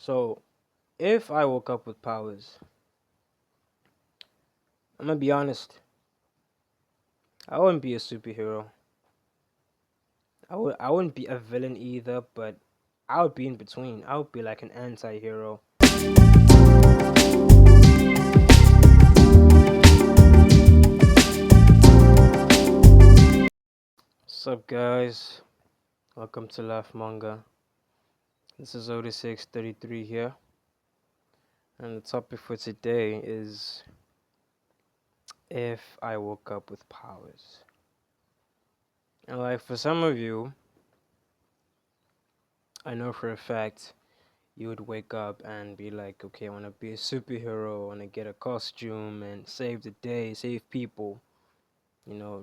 So, if I woke up with powers, I'm gonna be honest, I wouldn't be a superhero. I wouldn't be a villain either, but I would be in between. I would be like an anti-hero. What's up, guys? Welcome to Laugh Manga. This is Otis633 here, and the topic for today is if I woke up with powers. And like for some of you, I know for a fact you would wake up and be like, okay, I want to be a superhero, I want to get a costume and save the day, save people,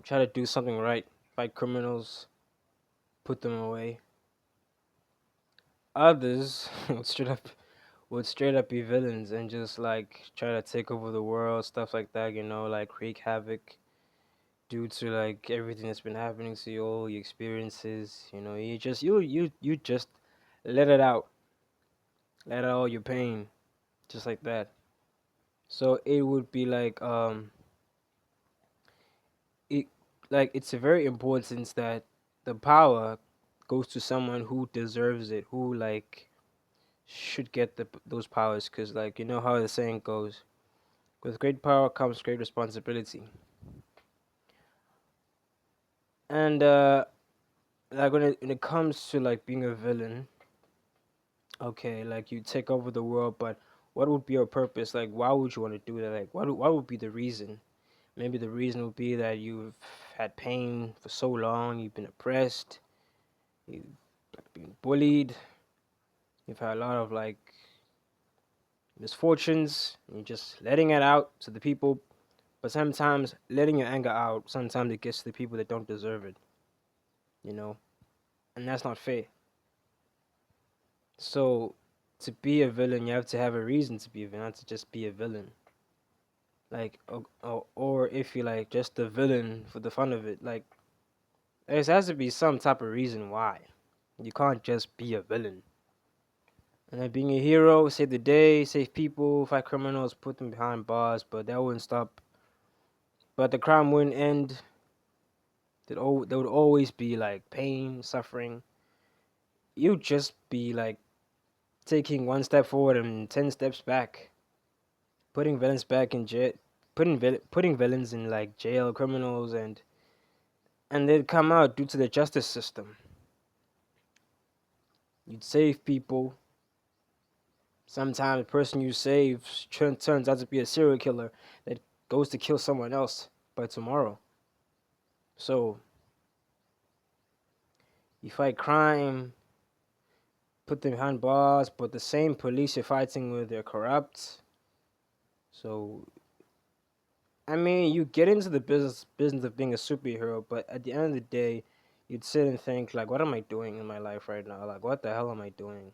try to do something right, fight criminals, put them away. Others would straight up be villains and just like try to take over the world, stuff like that, like wreak havoc due to like everything that's been happening to you, all your experiences, you just let it out, let out all your pain, just like that. So it would be it it's a very important that the power goes to someone who deserves it, who like should get those powers, because like you know how the saying goes, with great power comes great responsibility. And like when it comes to like being a villain, okay, like you take over the world, but what would be your purpose? Like why would you want to do that? Like what would be the reason? Maybe the reason would be that you've had pain for so long, you've been oppressed, you've been bullied, you've had a lot of like misfortunes, and you're just letting it out to the people. But sometimes letting your anger out, sometimes it gets to the people that don't deserve it, you know? And that's not fair. So to be a villain, you have to have a reason to be a villain, not to just be a villain. Like, or if you like just a villain for the fun of it, like there has to be some type of reason why. You can't just be a villain. And then being a hero, save the day, save people, fight criminals, put them behind bars, but that wouldn't stop. But the crime wouldn't end. There would always be like pain, suffering. You'd just be like taking one step forward and 10 steps back, putting villains back in jail, putting villains in like jail, criminals, and they'd come out due to the justice system. You'd save people. Sometimes the person you save turns out to be a serial killer that goes to kill someone else by tomorrow. So you fight crime, put them behind bars, but the same police you're fighting with, they're corrupt. So I mean, you get into the business of being a superhero, but at the end of the day, you'd sit and think like, what am I doing in my life right now? Like, what the hell am I doing?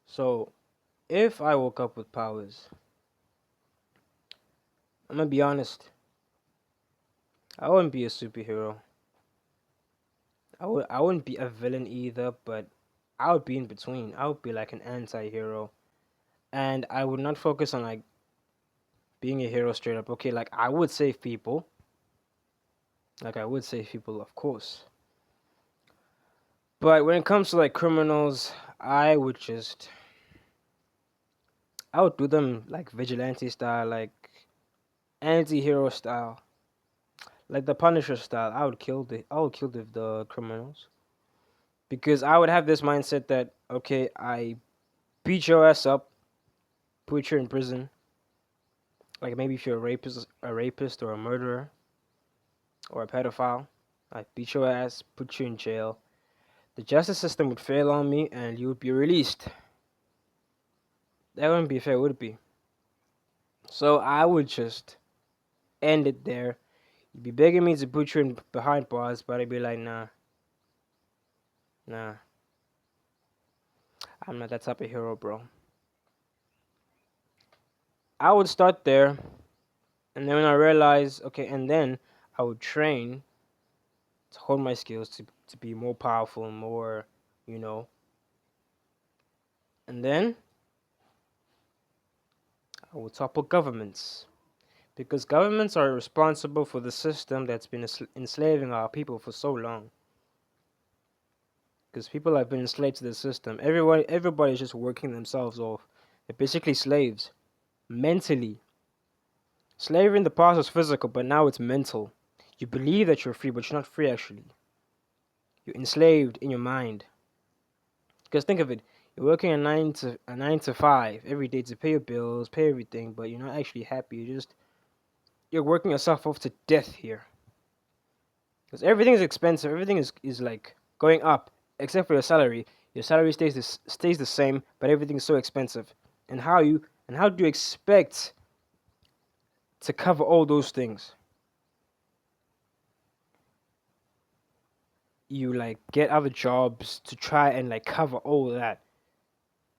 So, if I woke up with powers, I'm gonna be honest, I wouldn't be a superhero. I wouldn't be a villain either, but I would be in between. I would be like an anti-hero, and I would not focus on like being a hero straight up. Okay, like I would save people, of course. But when it comes to like criminals, I would do them like vigilante style, like anti-hero style, like the Punisher style. I would kill the criminals, because I would have this mindset that okay, I beat your ass up, put you in prison. Like maybe if you're a rapist or a murderer or a pedophile, I beat your ass, put you in jail. The justice system would fail on me, and you would be released. That wouldn't be fair, would it be? So I would just end it there. You'd be begging me to put you in behind bars, but I'd be like, nah, nah, I'm not that type of hero, bro. I would start there, and then when I realize, okay, and then I would train to hone my skills to be more powerful and more, you know, And then I will topple governments. Because governments are responsible for the system that's been enslaving our people for so long. Because people have been enslaved to the system. Everybody's just working themselves off. They're basically slaves. Mentally. Slavery in the past was physical, but now it's mental. You believe that you're free, but you're not free actually. You're enslaved in your mind. Because think of it, you're working a 9 to 5 every day to pay your bills, pay everything, but you're not actually happy. You're working yourself off to death here. Because everything is expensive. Everything is like going up, except for your salary. Your salary stays the same, but everything is so expensive. And how do you expect to cover all those things? You like get other jobs to try and like cover all that,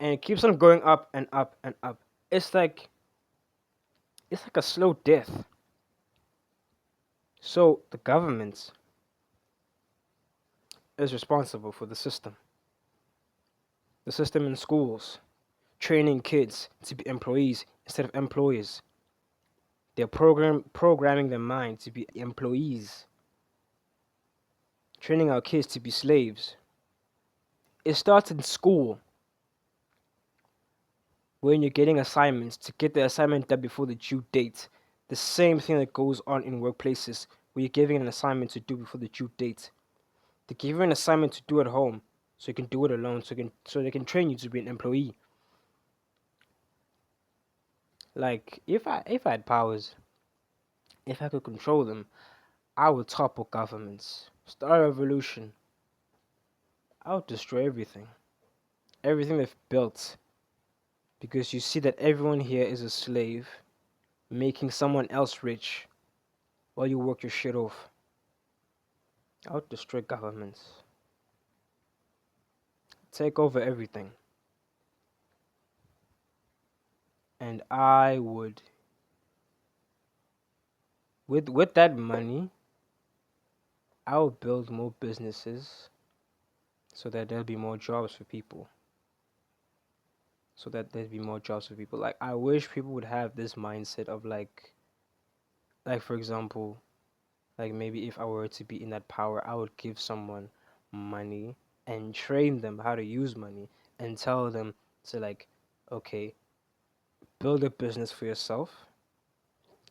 and it keeps on going up and up and up. It's like it's like a slow death. So the government is responsible for the system in schools, training kids to be employees instead of employers. They're programming their mind to be employees, training our kids to be slaves. It starts in school when you're getting assignments to get the assignment done before the due date. The same thing that goes on in workplaces where you're giving an assignment to do before the due date. They give you an assignment to do at home so you can do it alone, so they can train you to be an employee. Like if I had powers, if I could control them, I would topple governments, start a revolution. I would destroy everything. Everything they've built. Because you see that everyone here is a slave, making someone else rich while you work your shit off. I would destroy governments. Take over everything. And I would with that money, I would build more businesses so that there'll be more jobs for people. So that there'd be more jobs for people. Like I wish people would have this mindset of like for example, like maybe if I were to be in that power, I would give someone money and train them how to use money and tell them to like, okay, build a business for yourself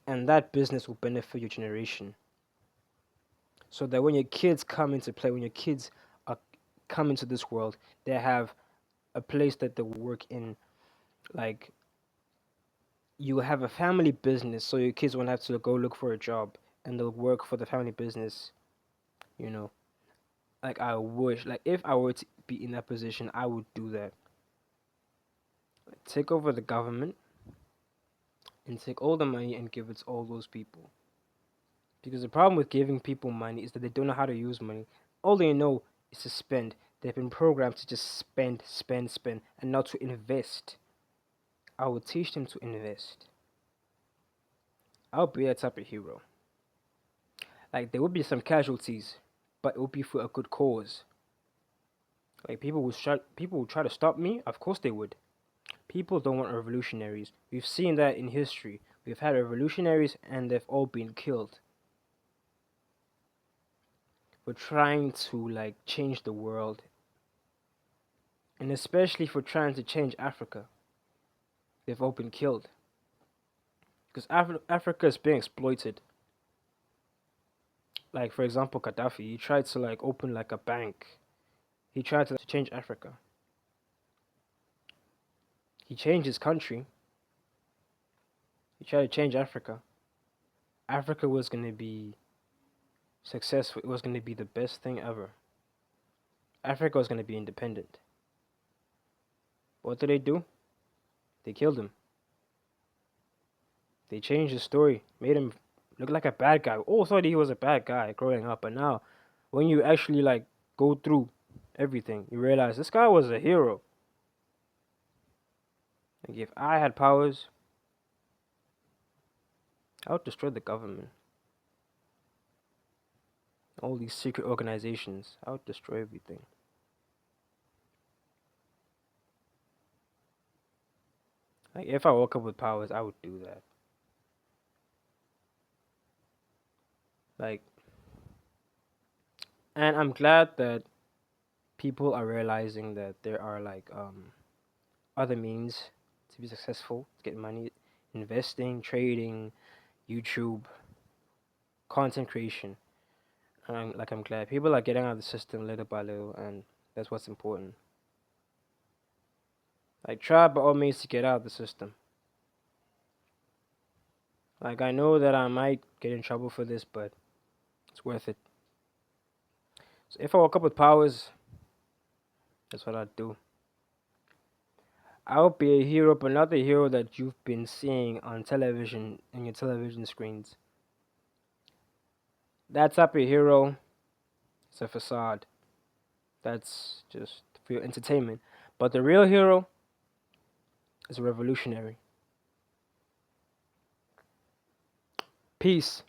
and that business will benefit your generation. So that when your kids come into play, when your kids are come into this world, they have a place that they work in. Like you have a family business, so your kids won't have to go look for a job and they'll work for the family business, you know. Like I wish, like if I were to be in that position, I would do that. Like, take over the government and take all the money and give it to all those people. Because the problem with giving people money is that they don't know how to use money. All they know is to spend. They've been programmed to just spend, spend, spend, and not to invest. I would teach them to invest. I'll be that type of hero. Like there would be some casualties, but it would be for a good cause. Like people would try to stop me. Of course they would. People don't want revolutionaries. We've seen that in history. We've had revolutionaries and they've all been killed. We're trying to like change the world, and especially for trying to change Africa, they've all been killed. Because Africa is being exploited. Like for example, Gaddafi, he tried to like open like a bank. He tried to change Africa. He changed his country. He tried to change Africa. Africa was gonna be successful. It was gonna be the best thing ever. Africa was gonna be independent. What did they do? They killed him. They changed his story, made him look like a bad guy. All thought he was a bad guy growing up, but now, when you actually like go through everything, you realize this guy was a hero. Like if I had powers, I would destroy the government. All these secret organizations, I would destroy everything. Like if I woke up with powers, I would do that. Like, and I'm glad that people are realizing that there are like other means to be successful, to get money, investing, trading, YouTube, content creation. I'm glad people are getting out of the system little by little, and that's what's important. Like try by all means to get out of the system. Like I know that I might get in trouble for this, but it's worth it. So if I woke up with powers, that's what I'd do. I would be a hero, but not the hero that you've been seeing on television in your television screens. That type of hero is a facade. That's just for your entertainment. But the real hero is a revolutionary. Peace.